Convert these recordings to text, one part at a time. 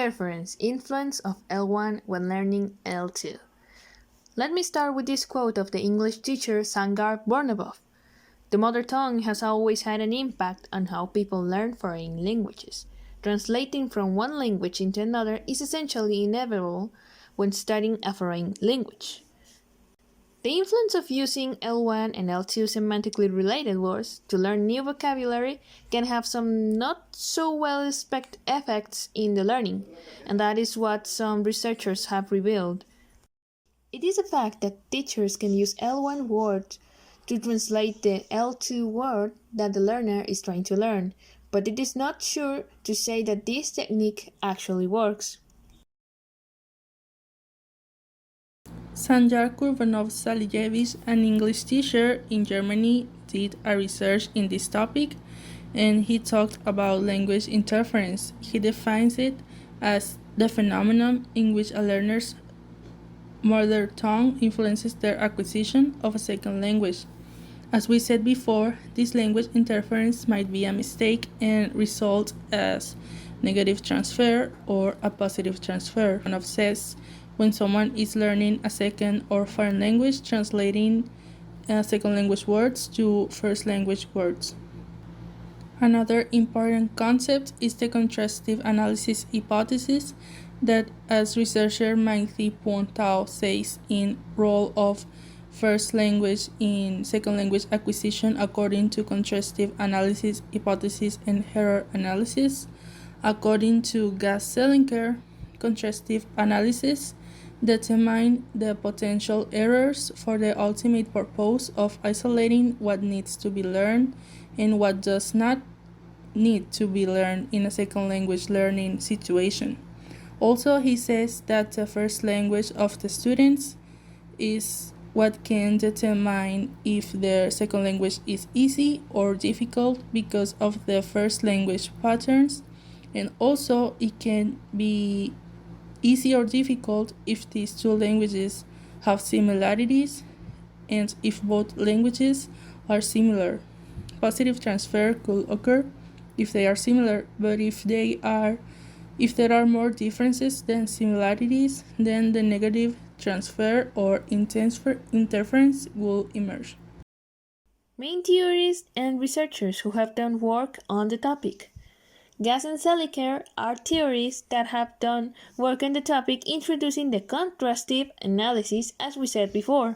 interference, influence of L1 when learning L2. Let me start with this quote of the English teacher Sangar Bornabov. The mother tongue has always had an impact on how people learn foreign languages. Translating from one language into another is essentially inevitable when studying a foreign language. The influence of using L1 and L2 semantically related words to learn new vocabulary can have some not so well expected effects in the learning, and that is what some researchers have revealed. It is a fact that teachers can use L1 words to translate the L2 word that the learner is trying to learn, but it is not sure to say that this technique actually works. Sanjar Kurbanov-Salijevich, an English teacher in Germany, did a research in this topic, and he talked about language interference. He defines it as the phenomenon in which a learner's mother tongue influences their acquisition of a second language. As we said before, this language interference might be a mistake and result as negative transfer or a positive transfer. Kurbanov says when someone is learning a second or foreign language, translating second language words to first language words. Another important concept is the contrastive analysis hypothesis that, as researcher Maithy Puontao says in Role of First Language in Second Language Acquisition according to Contrastive Analysis Hypothesis and Error Analysis, according to Gas-Selinker, contrastive analysis determine the potential errors for the ultimate purpose of isolating what needs to be learned and what does not need to be learned in a second language learning situation. Also, he says that the first language of the students is what can determine if their second language is easy or difficult because of the first language patterns, and also it can be easy or difficult if these two languages have similarities and if both languages are similar. Positive transfer could occur if they are similar, but if there are more differences than similarities, then the negative transfer or interference will emerge. Main theorists and researchers who have done work on the topic. Gas and Selinker are theorists that have done work on the topic introducing the contrastive analysis as we said before.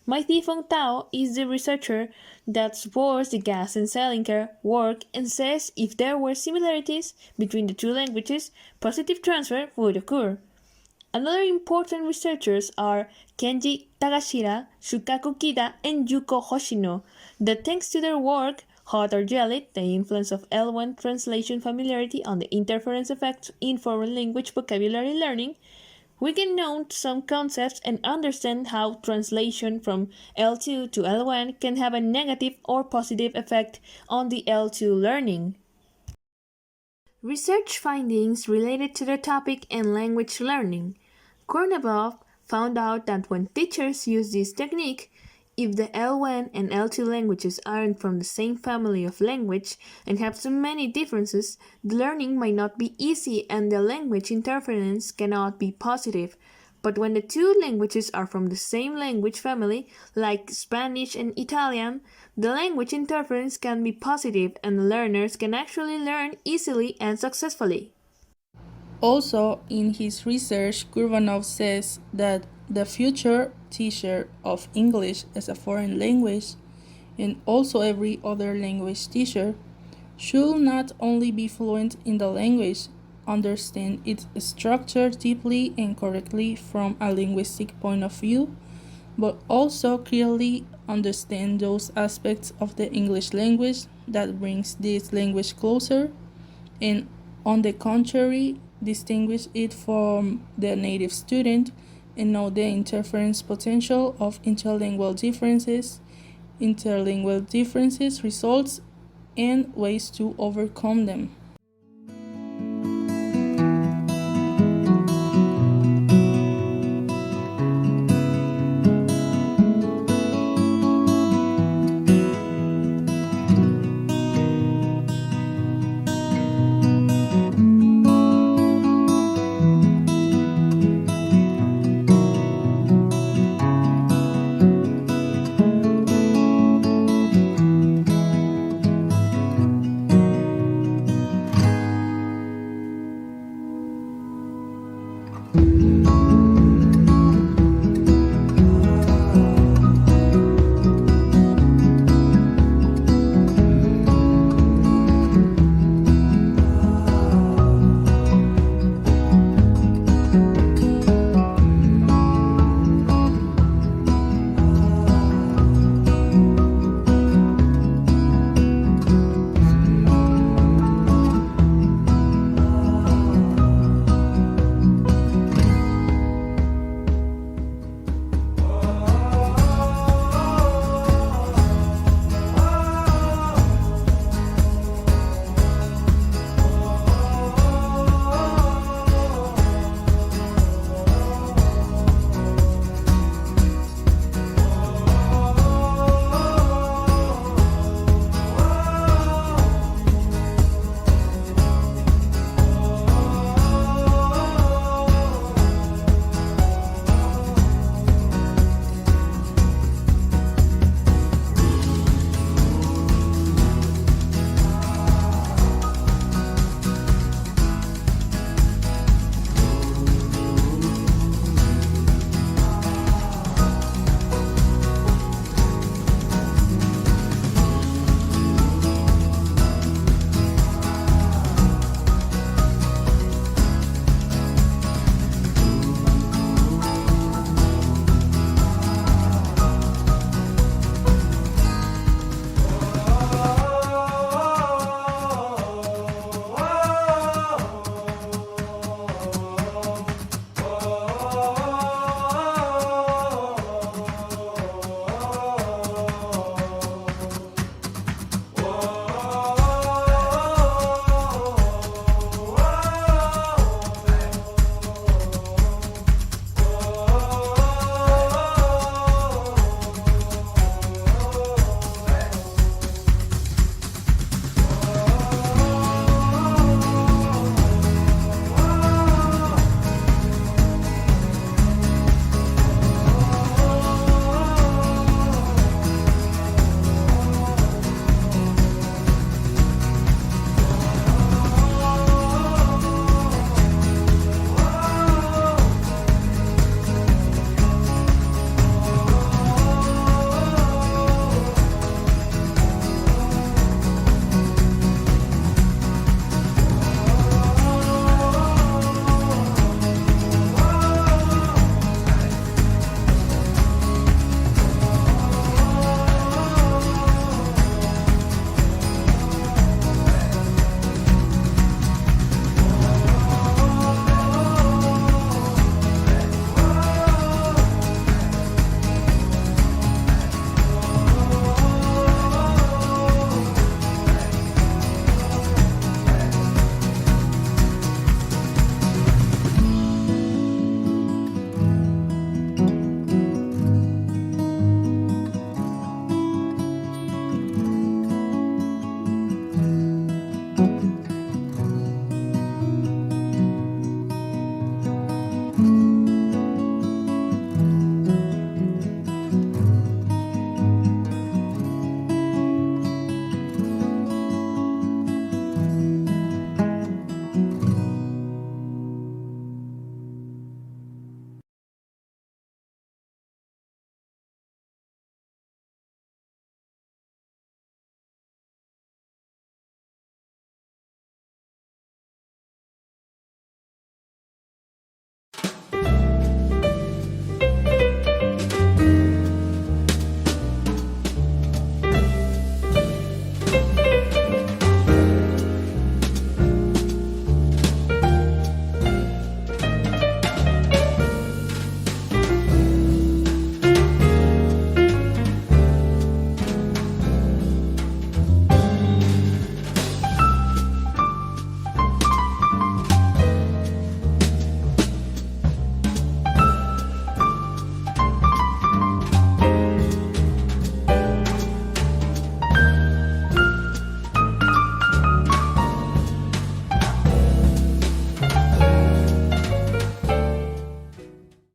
Maithy Puontao is the researcher that supports the Gas and Selinker work and says if there were similarities between the two languages, positive transfer would occur. Another important researchers are Kenji Takashira, Shukaku Kida, and Yuko Hoshino, that thanks to their work, Hot or Jelly, the influence of L1 translation familiarity on the interference effects in foreign language vocabulary learning, we can note some concepts and understand how translation from L2 to L1 can have a negative or positive effect on the L2 learning. Research findings related to the topic and language learning. Kornabov found out that when teachers use this technique, if the L1 and L2 languages aren't from the same family of language and have so many differences, the learning might not be easy and the language interference cannot be positive. But when the two languages are from the same language family, like Spanish and Italian, the language interference can be positive and learners can actually learn easily and successfully. Also, in his research, Kurbanov says that the future teacher of English as a foreign language, and also every other language teacher, should not only be fluent in the language, understand its structure deeply and correctly from a linguistic point of view, but also clearly understand those aspects of the English language that brings this language closer, and on the contrary, distinguish it from the native student and know the interference potential of interlingual differences, results, and ways to overcome them.